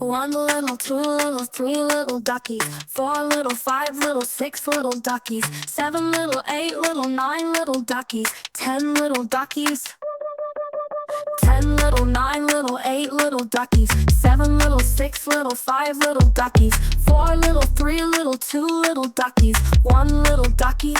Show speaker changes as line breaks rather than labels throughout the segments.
One little, two little, three little duckies, four little, five little, six little duckies, seven little, eight little, nine little duckies, 10 little duckies. 10 little, 9 little, 8 little duckies, 7 little, 6 little, 5 little duckies, 4 little, 3 little, 2 little duckies, 1 little ducky.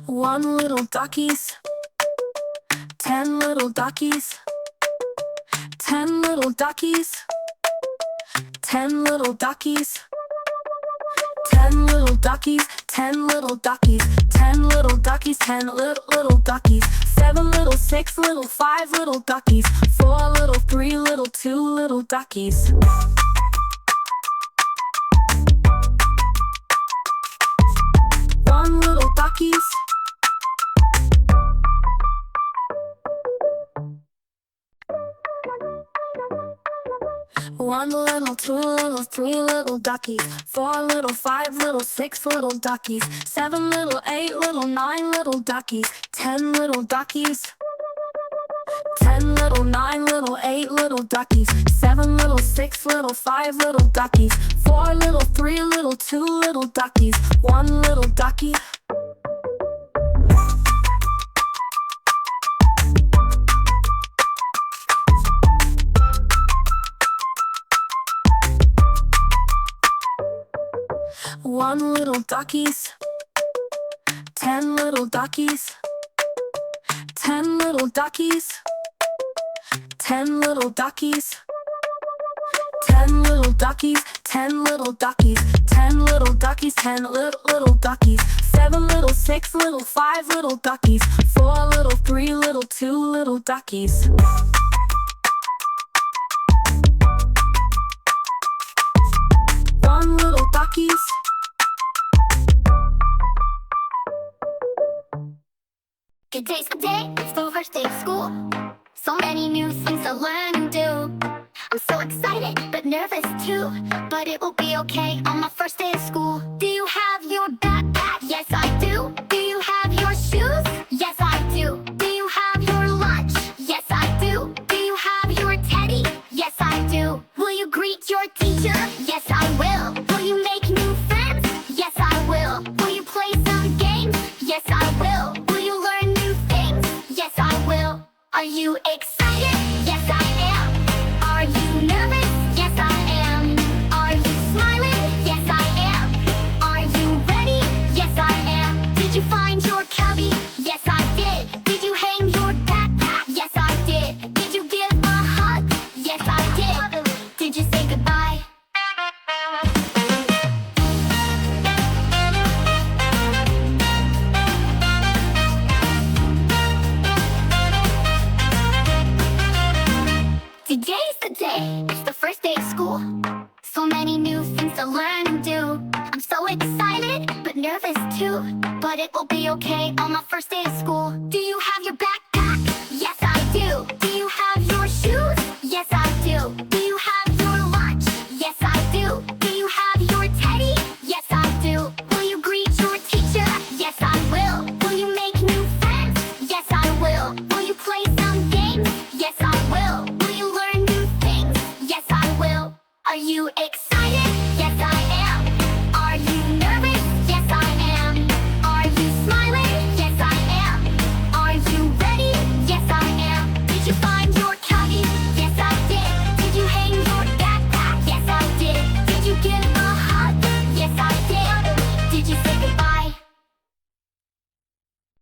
One little duckies, 10 little duckies, 10 little duckies, 10 little duckies, 10 little duckies, 10 little duckies, 10 little duckies, 10 little duckies, 7 little, 6 little, 5 little duckies, 4 little, 3 little, 2 little duckies. One little duckies. One little, two little, three little duckies, four little, five little, six little duckies, 7 little, 8 little, 9 little duckies, 10 little duckies. 10 little, 9 little, 8 little duckies, 7 little, 6 little, 5 little duckies, 4 little, 3 little, 2 little duckies, 1 little ducky. One little duckies, 10 little duckies, 10 little duckies, 10 little duckies, 10 little duckies, 10 little duckies, 10 little duckies, 10 little duckies, 7 little, 6 little, 5 little duckies, 4 little, 3 little, 2 little duckies. One little duckies.
Today's the day, it's the first day of school. So many new things to learn and do. I'm so excited, but nervous too. But it will be okay on my first day of school. Do you have your backpack? Yes, I do. Do you have your shoes? Yes, I do. Do you have your lunch? Yes, I do. Do you have your teddy? Yes, I do. Will you greet your teacher? Yes, I will. Will you make new friends? Yes, I will. Will you play some games? Yes, I will. Will you learn new things? Yes, I will. Are you excited? Yes, I am. Are you nervous? Yes, I am. Are you smiling? Yes, I am. Are you ready? Yes, I am. Did you find your cubby? Yes, I did. Did you hang your backpack? Yes, I did. Did you give a hug? Yes, I did. Did you say goodbye? Today's the day, it's the first day of school. So many new things to learn and do. I'm so excited, but nervous too. But it will be okay on my first day of school. Do you have your backpack? Yes, I do. Do you have your shoes? Yes, I do. Do you have your lunch? Yes, I do. Do you have your teddy? Yes, I do. Will you greet your teacher? Yes, I will. Will you make new friends? Yes, I will. Will you play some games? Yes, I will. Will you learn new things? Yes, I will. Are you excited? Yes, I am. Are you nervous? Yes, I am. Are you smiling? Yes, I am. Are you ready? Yes, I am. Did you find your cubby? Yes, I did. Did you hang your backpack? Yes, I did. Did you give a hug? Yes, I did. Did you say goodbye?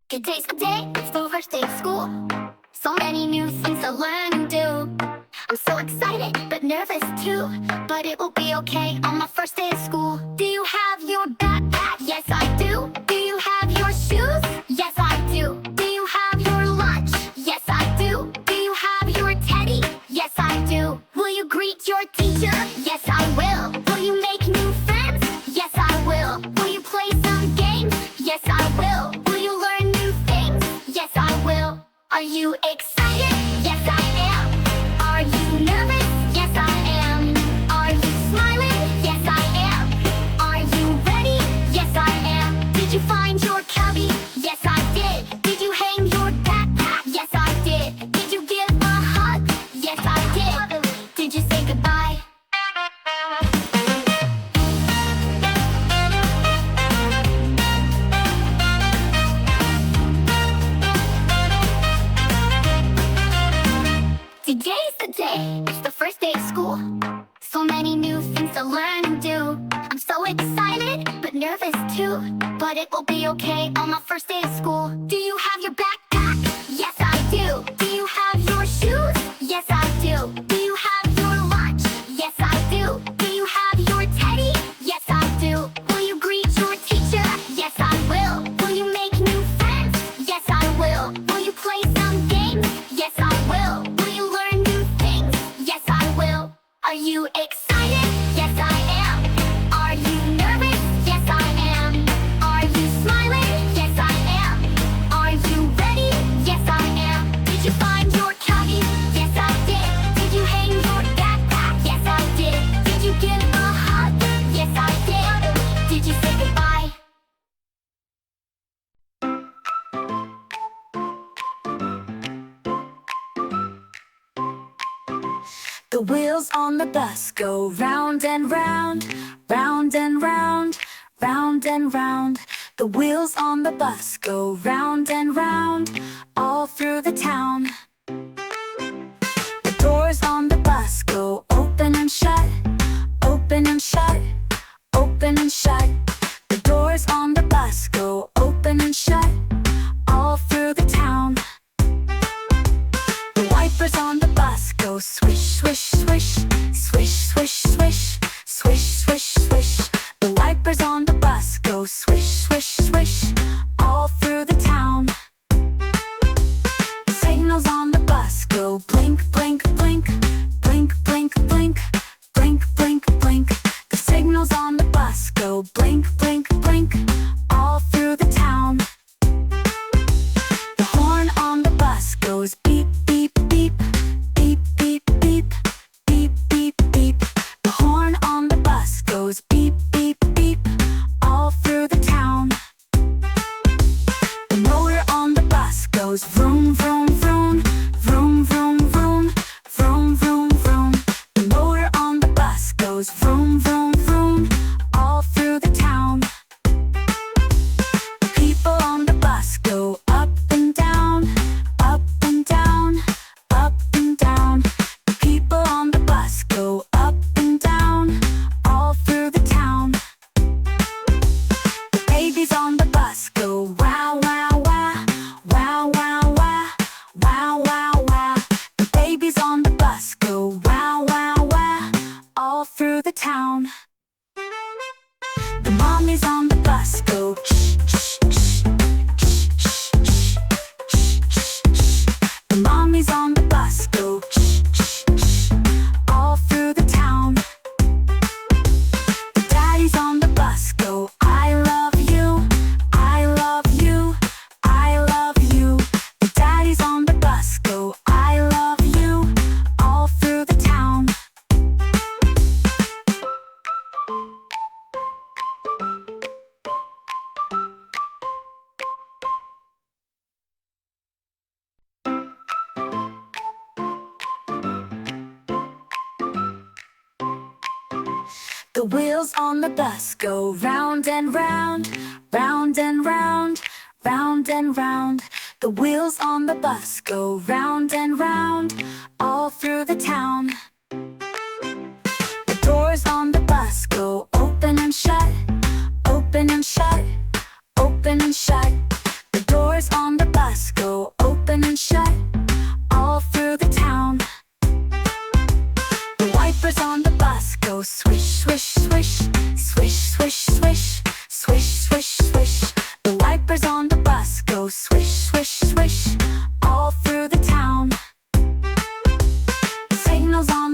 Today's the day, it's the first day of school. So many new things to learn and do. I'm so excited, but nervous too. But it will be okay on my first day of school. Do you have your backpack? Yes, I do. Do you have your shoes? Yes, I do. Do you have your lunch? Yes, I do. Do you have your teddy? Yes, I do. Will you greet your teacher? Yes, I will. Will you make new friends? Yes, I will. Will you play some games? Yes, I will. Will you learn new things? Yes, I will. Are you excited? Yes, I am. Are you nervous? Yes, I am. Are you smiling? Yes, I am. many new things to learn and do. I'm so excited, but nervous too. But it will be okay on my first day of school. Do you have your backpack? Yes, I do. Do you have your shoes? Yes, I do. Do you have your lunch? Yes, I do. Do you have your teddy? Yes, I do. Will you greet your teacher? Yes, I will. Will you make new friends? Yes, I will. Will you play some games? Yes, I will. Will you learn new things? Yes, I will. Are you excited? Yes, I am. Are you nervous? Yes, I am. Are you smiling? Yes, I am. Are you ready? Yes, I am. Did you find your cubby? Yes, I did. Did you hang your backpack? Yes, I did. Did you give a hug? Yes, I did. Did you say goodbye?
The wheels on the bus go round and round, round and round, round and round. The wheels on the bus go round and round, all through the town. The doors on the bus go open and shut, open and shut, open and shut. The doors on the bus go open and shut, all through the town. The wipers on the bus go swish, swish, swish, swish, swish, swish, swish, swish, swish. The wipers on the bus go swish, swish, swish, all through the town. The signals on the bus go blink, blink, blink, blink, blink, blink, blink, blink, blink. The signals on the bus go blink, blink, blink, all through the town. The horn on the bus goes beep, beep, beep, beep, beep, beep, beep, beep, beep. The horn on the bus goes beep, beep, beep, all through the town. The motor on the bus goes vroom, vroom, vroom, vroom, vroom, vroom, vroom, vroom, vroom. The motor on the bus goes vroom, vroom, vroom, all through the town. The people on the bus go up and down, up and down, up and down. The people on the bus go up and down, all through the town. The babies on the bus go wow, wow, wow, wow, wow, wow, wow, wow, wow. The babies on the bus go wow, wow, wow, all through the town. The mommies on the bus go shh, shh, shh, shh, shh, shh, shh, shh. The mommies on the bus go shh, shh, shh, all through the town. The daddies on the bus go I love you, I love you, I love you. The daddies on the bus go I love you, all through the town. The wheels on the bus go round and round, round and round, round and round. The wheels on the bus go round and round, all through the town. The doors on the bus go open and shut, open and shut, open and shut. The doors on the bus go open and shut, all through the town. The wipers on the bus go swish, swish, swish, swish, swish, swish, swish, swish, swish. The wipers on the bus go swish, swish, swish, all through the town. Signals on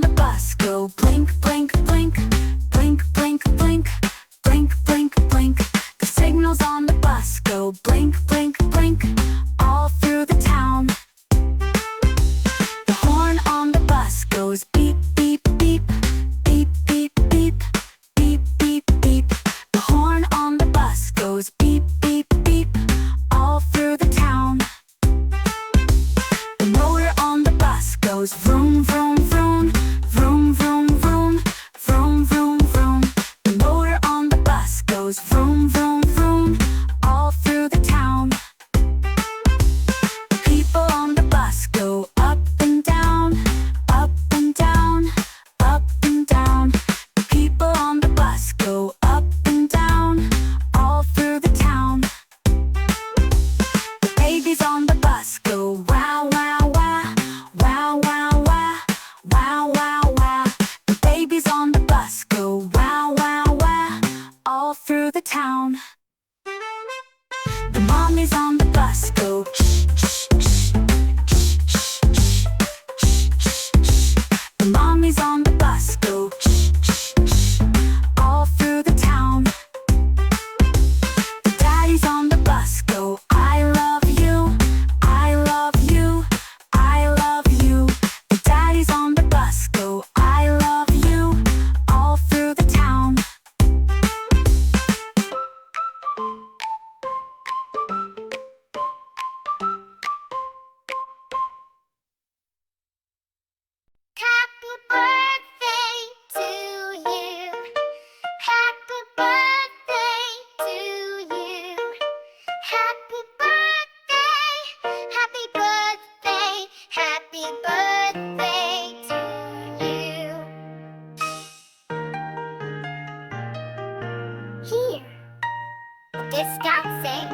discussing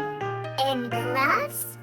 in class.